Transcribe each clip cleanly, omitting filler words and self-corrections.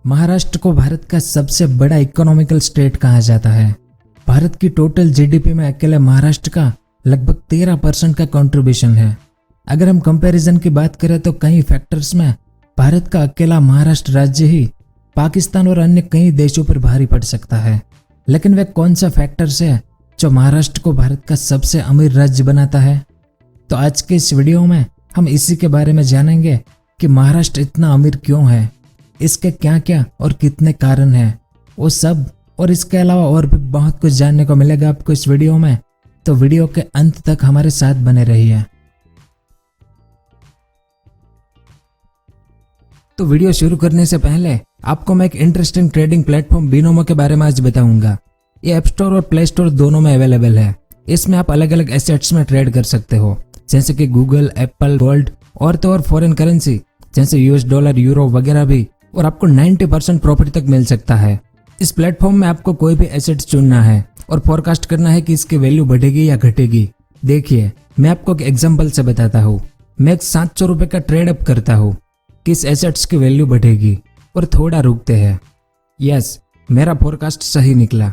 महाराष्ट्र को भारत का सबसे बड़ा इकोनॉमिकल स्टेट कहा जाता है। भारत की टोटल जीडीपी में अकेले महाराष्ट्र का लगभग 13% का कंट्रीब्यूशन है। अगर हम कंपैरिजन की बात करें तो कई फैक्टर्स में भारत का अकेला महाराष्ट्र राज्य ही पाकिस्तान और अन्य कई देशों पर भारी पड़ सकता है। लेकिन वे कौन सा फैक्टर्स है जो महाराष्ट्र को भारत का सबसे अमीर राज्य बनाता है? तो आज के इस वीडियो में हम इसी के बारे में जानेंगे कि महाराष्ट्र इतना अमीर क्यों है, इसके क्या क्या और कितने कारण हैं, वो सब और इसके अलावा और भी बहुत कुछ जानने को मिलेगा आपको इस वीडियो में। तो वीडियो के अंत तक हमारे साथ बने रहिए। तो वीडियो शुरू करने से पहले आपको मैं एक इंटरेस्टिंग ट्रेडिंग प्लेटफॉर्म बिनोमो के बारे में आज बताऊंगा। ये ऐप स्टोर और प्ले स्टोर दोनों में अवेलेबल है। इसमें आप अलग अलग एसेट्स में ट्रेड कर सकते हो, जैसे कि गूगल, एप्पल, गोल्ड और तो और फॉरेन करेंसी जैसे यूएस डॉलर, यूरो वगैरह भी, और आपको 90% प्रॉफिट तक मिल सकता है। इस प्लेटफॉर्म में आपको कोई भी एसेट्स चुनना है और फोरकास्ट करना है कि इसकी वैल्यू बढ़ेगी या घटेगी। देखिए, मैं आपको एक एग्जांपल से बताता हूँ। मैं एक 700 रुपए का ट्रेड अप करता हूँ कि इस एसेट्स की वैल्यू बढ़ेगी और थोड़ा रुकते हैं। यस, मेरा फोरकास्ट सही निकला।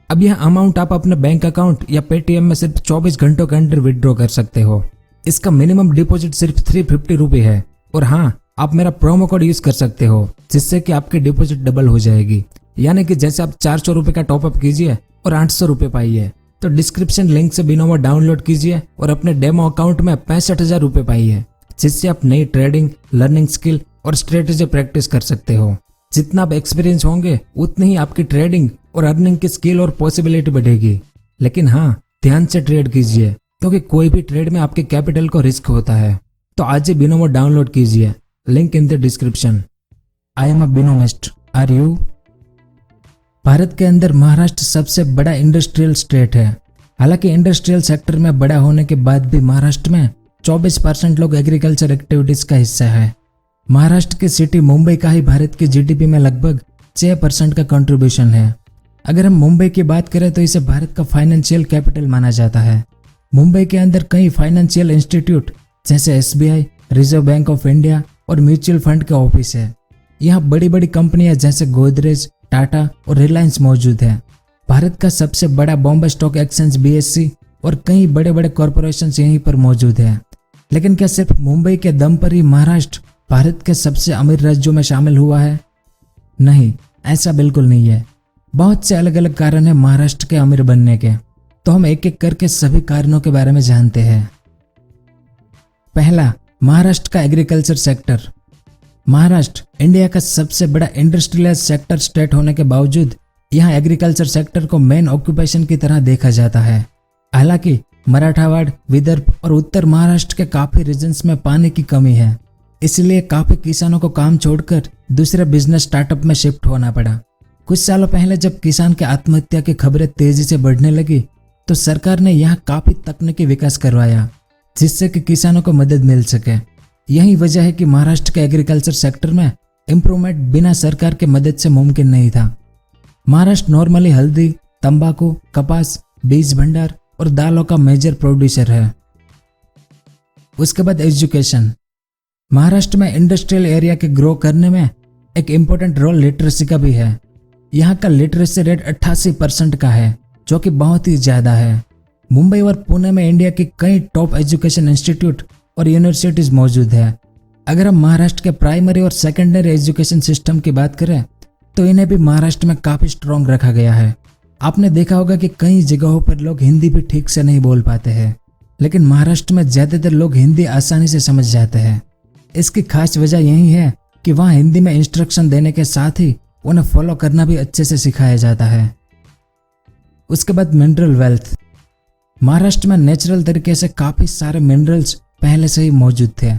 अब यह अमाउंट आप अपने बैंक अकाउंट या पेटीएम में सिर्फ 24 घंटों के अंदर विड्रॉ कर सकते हो। इसका मिनिमम डिपॉजिट सिर्फ 350 रुपये है। और हाँ, आप मेरा प्रोमो कोड यूज कर सकते हो, जिससे कि आपकी डिपॉजिट डबल हो जाएगी। यानी कि जैसे आप 400 रुपए का टॉपअप कीजिए और 800 रुपए पाइए। तो डिस्क्रिप्शन लिंक से बिनोमो डाउनलोड कीजिए और अपने डेमो अकाउंट में 65,000 रुपए पाइए, जिससे आप नई ट्रेडिंग, लर्निंग स्किल और स्ट्रेटेजी प्रैक्टिस कर सकते हो। जितना आप एक्सपीरियंस होंगे उतनी ही आपकी ट्रेडिंग और अर्निंग की स्किल और पॉसिबिलिटी बढ़ेगी। लेकिन हाँ, ध्यान से ट्रेड कीजिए, क्योंकि कोई भी ट्रेड में आपके कैपिटल को रिस्क होता है। तो आज ही बिनोमो डाउनलोड कीजिए, link in the description. I am a Binomist, are you? Bharat के अंदर महाराष्ट्र सबसे बड़ा इंडस्ट्रियल स्टेट है। हालांकि इंडस्ट्रियल सेक्टर में बड़ा होने के बाद भी महाराष्ट्र में 24% लोग एग्रीकल्चर एक्टिविटीज का हिस्सा है। महाराष्ट्र की सिटी मुंबई का ही भारत की जीडीपी में लगभग 6% का कंट्रीब्यूशन है। अगर हम मुंबई की बात करें तो इसे भारत का फाइनेंशियल कैपिटल माना जाता है। मुंबई के अंदर कई फाइनेंशियल इंस्टीट्यूट जैसे SBI, reserve bank of India और म्यूचुअल फंड के ऑफिस है। यहाँ बड़ी बड़ी कंपनियां जैसे गोदरेज, टाटा और रिलायंस मौजूद है। भारत का सबसे बड़ा बॉम्बे स्टॉक एक्सचेंज बीएससी और कई बड़े बड़े कॉरपोरेशन यहीं पर मौजूद है। लेकिन क्या सिर्फ मुंबई के दम पर ही महाराष्ट्र भारत के सबसे अमीर राज्यों में शामिल हुआ है? नहीं, ऐसा बिल्कुल नहीं है। बहुत से अलग अलग कारण है महाराष्ट्र के अमीर बनने के। तो हम एक एक करके सभी कारणों के बारे में जानते हैं। पहला, महाराष्ट्र का एग्रीकल्चर सेक्टर। महाराष्ट्र इंडिया का सबसे बड़ा इंडस्ट्रियलाइज सेक्टर स्टेट होने के बावजूद यहाँ एग्रीकल्चर सेक्टर को मेन ऑक्यूपेशन की तरह देखा जाता है। हालांकि मराठावाड़, विदर्भ और उत्तर महाराष्ट्र के काफी रीजन्स में पानी की कमी है, इसलिए काफी किसानों को काम छोड़कर दूसरे बिजनेस स्टार्टअप में शिफ्ट होना पड़ा। कुछ सालों पहले जब किसान के आत्महत्या की खबरें तेजी से बढ़ने लगी तो सरकार ने यहाँ काफी तकनीकी विकास करवाया, जिससे कि किसानों को मदद मिल सके। यही वजह है कि महाराष्ट्र के एग्रीकल्चर सेक्टर में इम्प्रूवमेंट बिना सरकार के मदद से मुमकिन नहीं था। महाराष्ट्र नॉर्मली हल्दी, तंबाकू, कपास, बीज भंडार और दालों का मेजर प्रोड्यूसर है। उसके बाद एजुकेशन। महाराष्ट्र में इंडस्ट्रियल एरिया के ग्रो करने में एक इम्पोर्टेंट रोल लिटरेसी का भी है। यहाँ का लिटरेसी रेट 88% का है, जो कि बहुत ही ज्यादा है। मुंबई और पुणे में इंडिया की कई टॉप एजुकेशन इंस्टीट्यूट और यूनिवर्सिटीज मौजूद है। अगर हम महाराष्ट्र के प्राइमरी और सेकेंडरी एजुकेशन सिस्टम की बात करें तो इन्हें भी महाराष्ट्र में काफी स्ट्रॉन्ग रखा गया है। आपने देखा होगा कि कई जगहों पर लोग हिंदी भी ठीक से नहीं बोल पाते हैं, लेकिन महाराष्ट्र में ज्यादातर लोग हिंदी आसानी से समझ जाते हैं। इसकी खास वजह यही है कि वहाँ हिंदी में इंस्ट्रक्शन देने के साथ ही उन्हें फॉलो करना भी अच्छे से सिखाया जाता है। उसके बाद मिनरल वेल्थ। महाराष्ट्र में नेचुरल तरीके से काफी सारे मिनरल्स पहले से ही मौजूद थे।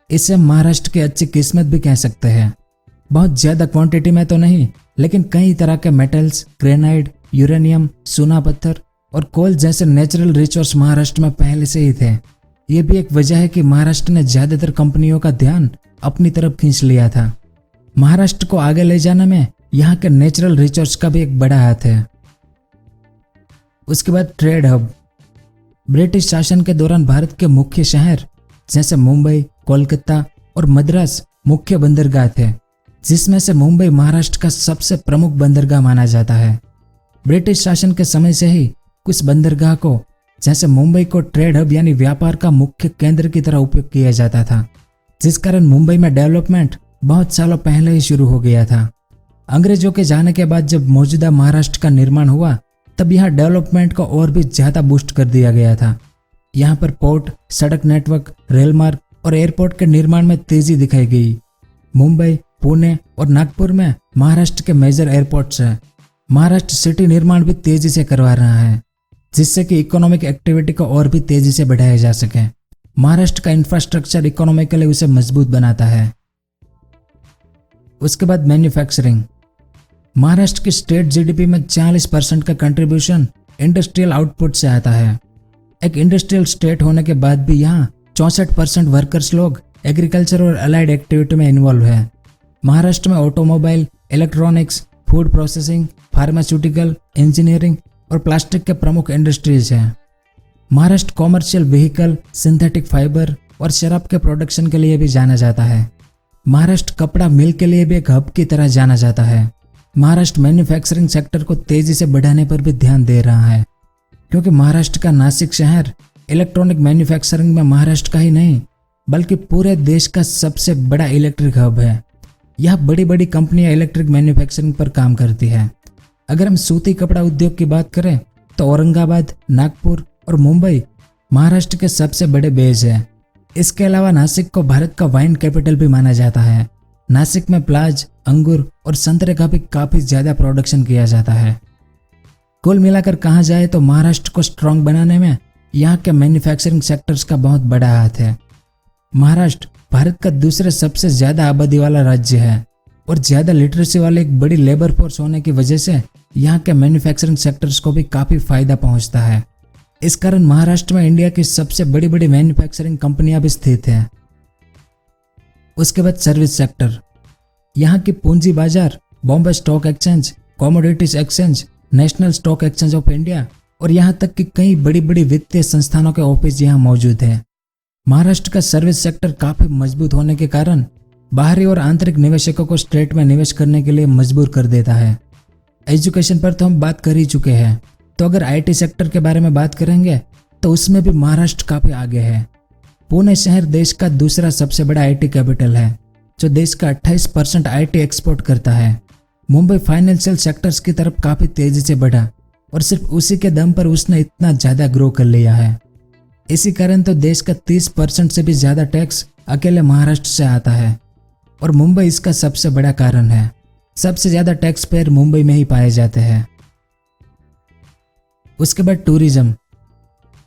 इसे महाराष्ट्र की अच्छी किस्मत भी कह सकते हैं। बहुत ज्यादा क्वांटिटी में तो नहीं, लेकिन कई तरह के मेटल्स, ग्रेनाइट, यूरेनियम, सोना पत्थर और कोल जैसे नेचुरल रिसोर्स महाराष्ट्र में पहले से ही थे। ये भी एक वजह है कि महाराष्ट्र ने ज्यादातर कंपनियों का ध्यान अपनी तरफ खींच लिया था। महाराष्ट्र को आगे ले जाने में यहाँ के नेचुरल रिसोर्स का भी एक बड़ा हाथ है। उसके बाद ट्रेड हब। ब्रिटिश शासन के दौरान भारत के मुख्य शहर जैसे मुंबई, कोलकाता और मद्रास मुख्य बंदरगाह थे। जिसमें से मुंबई महाराष्ट्र का सबसे प्रमुख बंदरगाह माना जाता है। ब्रिटिश शासन के समय से ही कुछ बंदरगाह को जैसे मुंबई को ट्रेड हब यानी व्यापार का मुख्य केंद्र की तरह उपयोग किया जाता था, जिस कारण मुंबई में डेवलपमेंट बहुत सालों पहले ही शुरू हो गया था। अंग्रेजों के जाने के बाद जब मौजूदा महाराष्ट्र का निर्माण हुआ तब यहाँ डेवलपमेंट को और भी ज्यादा बूस्ट कर दिया गया था। यहाँ पर पोर्ट, सड़क नेटवर्क, रेल मार्ग और एयरपोर्ट के निर्माण में तेजी दिखाई गई। मुंबई, पुणे और नागपुर में महाराष्ट्र के मेजर एयरपोर्ट्स हैं। महाराष्ट्र सिटी निर्माण भी तेजी से करवा रहा है, जिससे कि इकोनॉमिक एक्टिविटी को और भी तेजी से बढ़ाया जा सके। महाराष्ट्र का इंफ्रास्ट्रक्चर इकोनॉमिकली उसे मजबूत बनाता है। उसके बाद मैन्युफैक्चरिंग। महाराष्ट्र की स्टेट जीडीपी में 40% का कंट्रीब्यूशन इंडस्ट्रियल आउटपुट से आता है। एक इंडस्ट्रियल स्टेट होने के बाद भी यहाँ 64% वर्कर्स लोग एग्रीकल्चर और अलाइड एक्टिविटी में इन्वॉल्व है। महाराष्ट्र में automobile, electronics, food processing, pharmaceutical, engineering और प्लास्टिक के प्रमुख इंडस्ट्रीज हैं। Maharashtra commercial vehicle, synthetic fibre और शराब के प्रोडक्शन के लिए भी जाना जाता है। महाराष्ट्र कपड़ा मिल के लिए भी एक हब की तरह जाना जाता है। महाराष्ट्र मैन्युफैक्चरिंग सेक्टर को तेजी से बढ़ाने पर भी ध्यान दे रहा है, क्योंकि महाराष्ट्र का नासिक शहर इलेक्ट्रॉनिक मैन्युफैक्चरिंग में महाराष्ट्र का ही नहीं बल्कि पूरे देश का सबसे बड़ा इलेक्ट्रिक हब है। यह बड़ी बड़ी कंपनियां इलेक्ट्रिक मैन्युफैक्चरिंग पर काम करती है। अगर हम सूती कपड़ा उद्योग की बात करें तो औरंगाबाद, नागपुर और मुंबई महाराष्ट्र के सबसे बड़े बेस है। इसके अलावा नासिक को भारत का वाइन कैपिटल भी माना जाता है। नासिक में प्लाज, अंगूर और संतरे का भी काफी ज्यादा प्रोडक्शन किया जाता है। कुल मिलाकर कहा जाए तो महाराष्ट्र को स्ट्रांग बनाने में यहाँ के मैन्युफैक्चरिंग सेक्टर्स का बहुत बड़ा हाथ है। महाराष्ट्र भारत का दूसरे सबसे ज्यादा आबादी वाला राज्य है और ज्यादा लिटरेसी वाले एक बड़ी लेबर फोर्स होने की वजह से यहाँ के मैन्युफैक्चरिंग सेक्टर्स को भी काफी फायदा पहुंचता है। इस कारण महाराष्ट्र में इंडिया की सबसे बड़ी बड़ी मैन्युफैक्चरिंग कंपनियां भी स्थित हैं। उसके बाद सर्विस सेक्टर। यहाँ की पूंजी बाजार, Bombay stock exchange, commodities exchange, national stock exchange of India और यहाँ तक कि कई बड़ी बड़ी वित्तीय संस्थानों के ऑफिस यहाँ मौजूद हैं। महाराष्ट्र का सर्विस सेक्टर काफी मजबूत होने के कारण बाहरी और आंतरिक निवेशकों को स्टेट में निवेश करने के लिए मजबूर कर देता है। एजुकेशन पर तो हम बात कर ही चुके हैं, तो अगर आईटी सेक्टर के बारे में बात करेंगे तो उसमें भी महाराष्ट्र काफी आगे है। पुणे शहर देश का दूसरा सबसे बड़ा आईटी कैपिटल है, जो देश का 28% आईटी एक्सपोर्ट करता है। मुंबई फाइनेंशियल सेक्टर्स की तरफ काफी तेजी से बढ़ा और सिर्फ उसी के दम पर उसने इतना ज्यादा ग्रो कर लिया है। इसी कारण तो देश का 30% से भी ज्यादा टैक्स अकेले महाराष्ट्र से आता है और मुंबई इसका सबसे बड़ा कारण है। सबसे ज्यादा टैक्स पेयर मुंबई में ही पाए जाते हैं। उसके बाद टूरिज्म।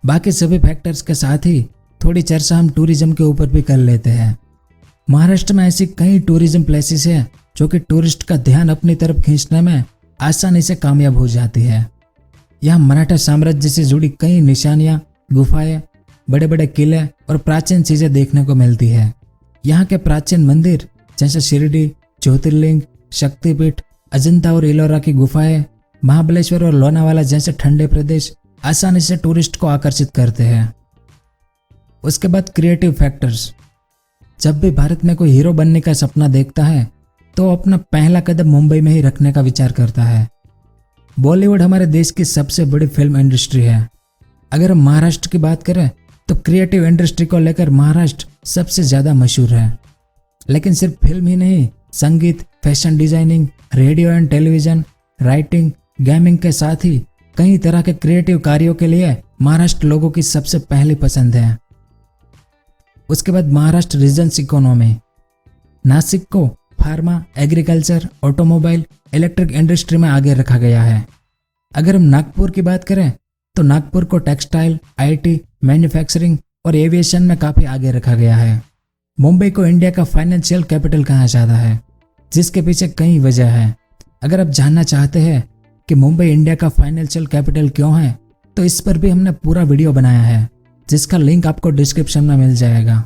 बाकी सभी फैक्टर्स के साथ ही थोड़ी चर्चा हम टूरिज्म के ऊपर भी कर लेते हैं। महाराष्ट्र में ऐसी कई टूरिज्म प्लेसेस हैं जो कि टूरिस्ट का ध्यान अपनी तरफ खींचने में आसानी से कामयाब हो जाती है। यहाँ मराठा साम्राज्य से जुड़ी कई निशानियां, गुफाएं, बड़े बड़े किले और प्राचीन चीजें देखने को मिलती है। यहाँ के प्राचीन मंदिर जैसे शिरडी, ज्योतिर्लिंग, शक्तिपीठ, अजंता और इलोरा की गुफाएं, महाबलेश्वर और लोनावाला जैसे ठंडे प्रदेश आसानी से टूरिस्ट को आकर्षित करते हैं। उसके बाद क्रिएटिव फैक्टर्स। जब भी भारत में कोई हीरो बनने का सपना देखता है तो अपना पहला कदम मुंबई में ही रखने का विचार करता है। बॉलीवुड हमारे देश की सबसे बड़ी फिल्म इंडस्ट्री है। अगर हम महाराष्ट्र की बात करें तो क्रिएटिव इंडस्ट्री को लेकर महाराष्ट्र सबसे ज्यादा मशहूर है। लेकिन सिर्फ फिल्म ही नहीं, संगीत, fashion designing, radio and television, writing, gaming के साथ ही कई तरह के क्रिएटिव कार्यों के लिए महाराष्ट्र लोगों की सबसे पहली पसंद है। उसके बाद महाराष्ट्र रीजन्स इकोनॉमी। नासिक को pharma, agriculture, automobile, electric industry में आगे रखा गया है। अगर हम नागपुर की बात करें तो नागपुर को टेक्सटाइल, आईटी, मैन्युफैक्चरिंग और एविएशन में काफी आगे रखा गया है। मुंबई को इंडिया का फाइनेंशियल कैपिटल कहा जाता है, जिसके पीछे कई वजह है। अगर आप जानना चाहते हैं कि मुंबई इंडिया का फाइनेंशियल कैपिटल क्यों है तो इस पर भी हमने पूरा वीडियो बनाया है, जिसका लिंक आपको डिस्क्रिप्शन में मिल जाएगा।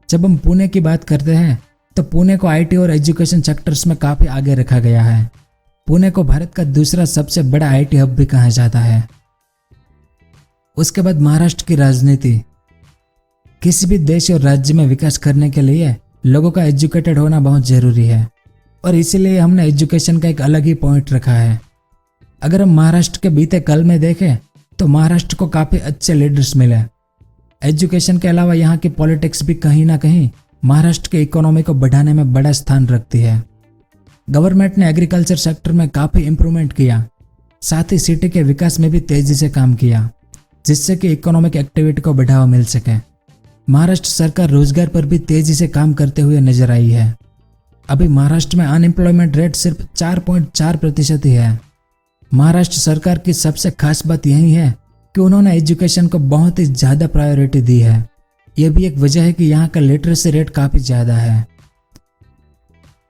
जब हम पुणे की बात करते हैं तो पुणे को आईटी और एजुकेशन सेक्टर्स में काफी आगे रखा गया है। पुणे को भारत का दूसरा सबसे बड़ा आईटी हब भी कहा जाता है। उसके बाद महाराष्ट्र की राजनीति। किसी भी देश और राज्य में विकास करने के लिए लोगों का एजुकेटेड होना बहुत ज़रूरी है और इसीलिए हमने एजुकेशन का एक अलग ही पॉइंट रखा है। अगर हम महाराष्ट्र के बीते कल में देखें तो महाराष्ट्र को काफ़ी अच्छे लीडर्स मिले। एजुकेशन के अलावा यहाँ की पॉलिटिक्स भी कहीं ना कहीं महाराष्ट्र की इकोनॉमी को बढ़ाने में बड़ा स्थान रखती है। गवर्नमेंट ने एग्रीकल्चर सेक्टर में काफ़ी इम्प्रूवमेंट किया, साथ ही सिटी के विकास में भी तेज़ी से काम किया, जिससे कि इकोनॉमिक एक्टिविटी को बढ़ावा मिल सके। महाराष्ट्र सरकार रोजगार पर भी तेज़ी से काम करते हुए नजर आई है। अभी महाराष्ट्र में अनएम्प्लॉयमेंट रेट सिर्फ 4.4% ही है। महाराष्ट्र सरकार की सबसे खास बात यही है कि उन्होंने एजुकेशन को बहुत ही ज़्यादा प्रायोरिटी दी है। यह भी एक वजह है कि यहाँ का लिटरेसी रेट काफ़ी ज़्यादा है।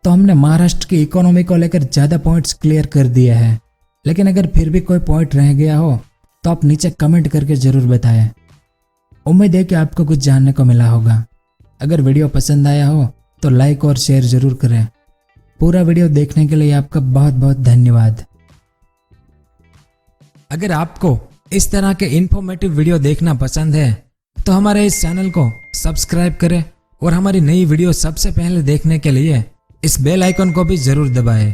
तो हमने महाराष्ट्र की इकोनॉमी को लेकर ज़्यादा पॉइंट्स क्लियर कर दिए हैं, लेकिन अगर फिर भी कोई पॉइंट रह गया हो तो आप नीचे कमेंट करके ज़रूर बताएं। उम्मीद है कि आपको कुछ जानने को मिला होगा। अगर वीडियो पसंद आया हो तो लाइक और शेयर ज़रूर करें। पूरा वीडियो देखने के लिए आपका बहुत बहुत धन्यवाद। अगर आपको इस तरह के इन्फॉर्मेटिव वीडियो देखना पसंद है तो हमारे इस चैनल को सब्सक्राइब करें और हमारी नई वीडियो सबसे पहले देखने के लिए इस बेल आइकन को भी जरूर दबाएं।